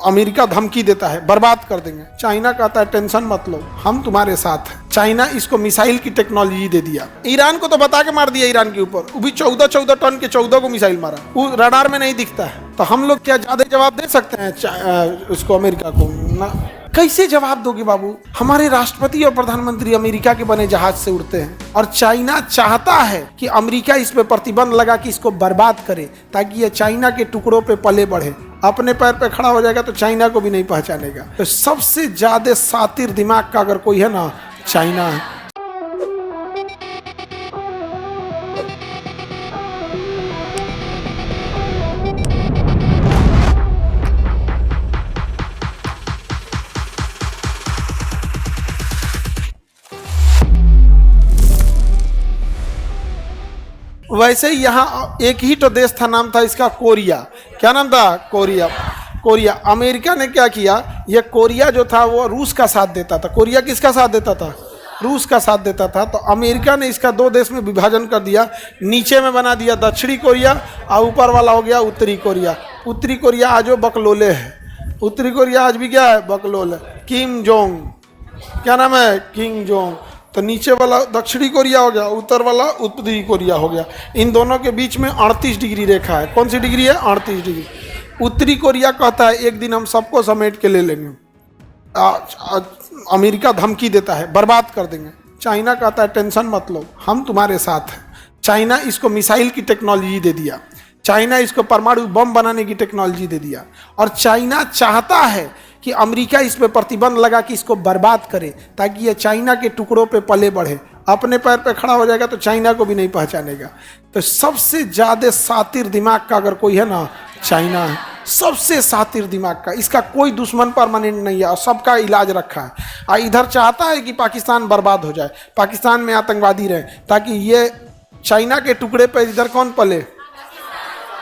America धमकी देता है बर्बाद कर देंगे। चाइना कहता है टेंशन मत लो, हम तुम्हारे साथ हैं। चाइना इसको मिसाइल की टेक्नोलॉजी दे दिया। ईरान को तो बता के मार दिया, ईरान के ऊपर वो भी 14 टन के 14 को मिसाइल मारा। वो रडार में नहीं दिखता है। तो हम लोग क्या ज्यादा जवाब दे सकते हैं उसको, अमेरिका को ना? कैसे जवाब दोगे बाबू? हमारे राष्ट्रपति और प्रधानमंत्री अमेरिका के बने जहाज से उड़ते हैं और चाइना चाहता है कि अमेरिका इस पे प्रतिबंध लगा कि इसको बर्बाद करे, ताकि ये चाइना के टुकड़ों पे पले बढ़े। अपने पैर पे खड़ा हो जाएगा तो चाइना को भी नहीं पहचानेगा। तो सबसे ज्यादा सातिर दिमाग का अगर कोई है ना, चाइना है। वैसे ही यहाँ एक ही तो देश था, नाम था इसका कोरिया। क्या नाम था? कोरिया। कोरिया। अमेरिका ने क्या किया, ये कोरिया जो था वो रूस का साथ देता था। कोरिया किसका साथ देता था? रूस का साथ देता था। तो अमेरिका ने इसका दो देश में विभाजन कर दिया। नीचे में बना दिया दक्षिणी कोरिया और ऊपर वाला हो गया उत्तरी कोरिया। उत्तरी कोरिया आज वो बकलोले है। उत्तरी कोरिया आज भी क्या है? बकलोल है। किम जोंग, क्या नाम है? Kim Jong. तो नीचे वाला दक्षिणी कोरिया हो गया, ऊपर वाला उत्तरी कोरिया हो गया। इन दोनों के बीच में 38 डिग्री रेखा है। कौन सी डिग्री है? 38 डिग्री। उत्तरी कोरिया कहता है एक दिन हम सबको समेट के ले लेंगे। अमेरिका धमकी देता है बर्बाद कर देंगे। चाइना कहता है टेंशन मत लो, हम तुम्हारे साथ हैं। चाइना इसको मिसाइल की टेक्नोलॉजी दे दिया। चाइना इसको परमाणु बम बनाने की टेक्नोलॉजी दे दिया। और चाइना चाहता है कि अमेरिका इस पे प्रतिबंध लगा कि इसको बर्बाद करे, ताकि ये चाइना के टुकड़ों पे पले बढ़े। अपने पैर पे खड़ा हो जाएगा तो चाइना को भी नहीं पहचानेगा। तो सबसे ज्यादा सातिर दिमाग का अगर कोई है ना, चाइना है। सबसे सातिर दिमाग का। इसका कोई दुश्मन परमानेंट नहीं है और सबका इलाज रखा है। और इधर चाहता है कि पाकिस्तान बर्बाद हो जाए, पाकिस्तान में आतंकवादी रहे, ताकि ये चाइना के टुकड़े पे इधर कौन पले?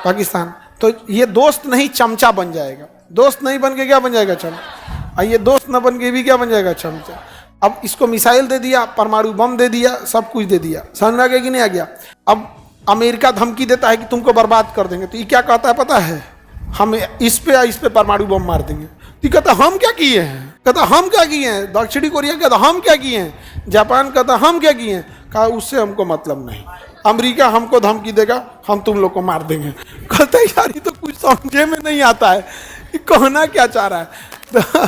पाकिस्तान। तो ये दोस्त नहीं चमचा बन जाएगा। दोस्त नहीं बन के क्या बन जाएगा? चमचा। और ये दोस्त न बन के भी क्या बन जाएगा? चमचा। अब इसको मिसाइल दे दिया, परमाणु बम दे दिया, सब कुछ दे दिया। समझ में आ गया कि नहीं आ गया? अब अमेरिका धमकी देता है कि तुमको बर्बाद कर देंगे। तो ये क्या कहता है पता है? हम इस पे परमाणु बम मार देंगे। तो कहता हम क्या किए हैं? कहता हम क्या किए हैं? दक्षिणी कोरिया कहता हम क्या किए हैं? जापान कहता हम क्या किए हैं? कहा उससे हमको मतलब नहीं। अमेरिका हमको धमकी देगा, हम तुम लोग को मार देंगे। कहते यार ये तो कुछ समझे में नहीं आता है, कहना क्या चाह रहा है? तो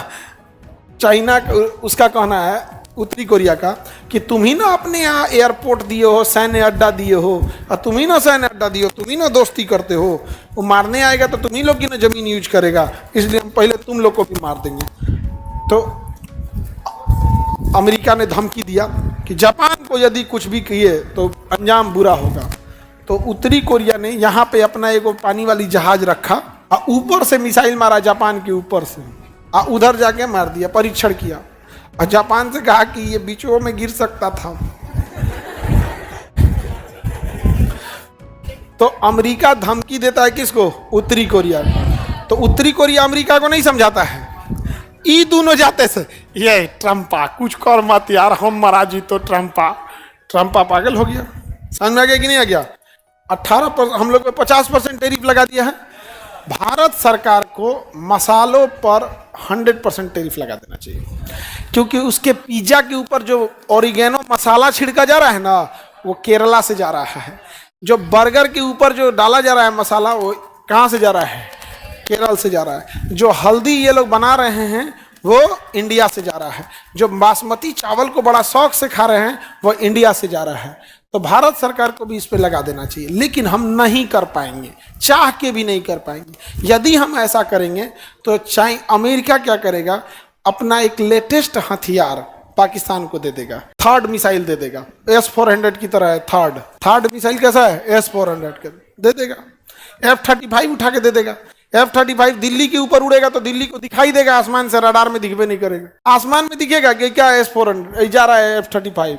चाइना उसका कहना है, उत्तरी कोरिया का, कि तुम ही ना अपने यहाँ एयरपोर्ट दिए हो, सैन्य अड्डा दिए हो, और तुम ही ना सैन्य अड्डा दिए हो, तुम ही ना दोस्ती करते हो। वो मारने आएगा तो तुम ही लोग की ना जमीन यूज करेगा, इसलिए हम पहले तुम लोग को भी मार देंगे। तो अमेरिका ने धमकी दिया कि जापान को यदि कुछ भी किए तो अंजाम बुरा होगा। तो उत्तरी कोरिया ने यहाँ पे अपना एक पानी वाली जहाज रखा और ऊपर से मिसाइल मारा, जापान के ऊपर से, और उधर जाके मार दिया, परीक्षण किया। और जापान से कहा कि ये बीचों में गिर सकता था। तो अमेरिका धमकी देता है किसको? उत्तरी कोरिया। तो उत्तरी कोरिया अमेरिका को नहीं समझाता है। ई दोनों जाते से ये ट्रम्पा कुछ कर मत यार, हम मरा जी तो ट्रम्पा पागल हो गया। समझ में आ गया कि नहीं आ गया? 18% हम लोग पे 50% टैरिफ लगा दिया है। भारत सरकार को मसालों पर 100% टैरिफ लगा देना चाहिए, क्योंकि उसके पिज्जा के ऊपर जो ओरिगेनो मसाला छिड़का जा रहा है ना, वो केरला से जा रहा है। जो बर्गर के ऊपर जो डाला जा रहा है मसाला, वो कहाँ से जा रहा है? केरल से जा रहा है। जो हल्दी ये लोग बना रहे हैं वो इंडिया से जा रहा है। जो बासमती चावल को बड़ा शौक से खा रहे हैं वो इंडिया से जा रहा है। तो भारत सरकार को भी इस पे लगा देना चाहिए, लेकिन हम नहीं कर पाएंगे, चाह के भी नहीं कर पाएंगे। यदि हम ऐसा करेंगे तो अमेरिका क्या करेगा? अपना एक लेटेस्ट हथियार पाकिस्तान को दे देगा, थर्ड मिसाइल दे देगा। S-400 की तरह है। थर्ड मिसाइल कैसा है? S-400 के दे देगा। F-35 उठा के दे देगा। F-35 दिल्ली के ऊपर उड़ेगा तो दिल्ली को दिखाई देगा आसमान से, रडार में दिखबे नहीं करेगा। आसमान में दिखेगा कि क्या S-400 जा रहा है F-35,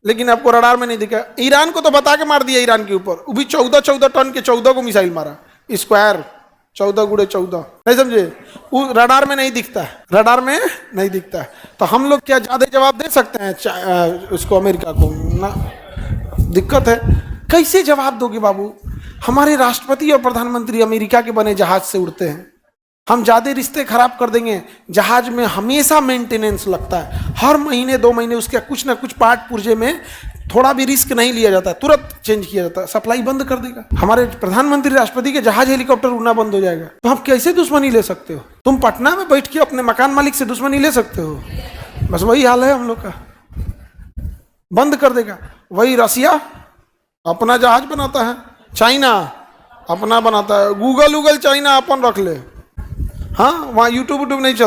लेकिन आपको रडार में नहीं दिखा। ईरान को तो बता के मार दिया, ईरान के ऊपर वो भी 14 टन के 14 को मिसाइल मारा। स्क्वायर 14 गुड़े 14, नहीं समझे? वो रडार में नहीं दिखता है, रडार में नहीं दिखता है। तो हम लोग क्या ज्यादा जवाब दे सकते हैं उसको, अमेरिका को ना? दिक्कत है। कैसे जवाब दोगे बाबू? हमारे राष्ट्रपति और प्रधानमंत्री अमेरिका के बने जहाज से उड़ते हैं। हम ज़्यादा रिश्ते खराब कर देंगे। जहाज में हमेशा मेंटेनेंस लगता है, हर महीने 2 महीने उसके कुछ ना कुछ पार्ट पुर्जे में थोड़ा भी रिस्क नहीं लिया जाता, तुरंत चेंज किया जाता है। सप्लाई बंद कर देगा, हमारे प्रधानमंत्री राष्ट्रपति के जहाज हेलीकॉप्टर उड़ना बंद हो जाएगा, तो हम कैसे दुश्मनी ले सकते हो? तुम पटना में बैठ के अपने मकान मालिक से दुश्मनी ले सकते हो? बस वही हाल है हम लोग का, बंद कर देगा। वही रसिया अपना जहाज बनाता है, चाइना अपना बनाता है, गूगल चाइना अपन रख ले, हाँ वहाँ यूट्यूब नहीं चलता।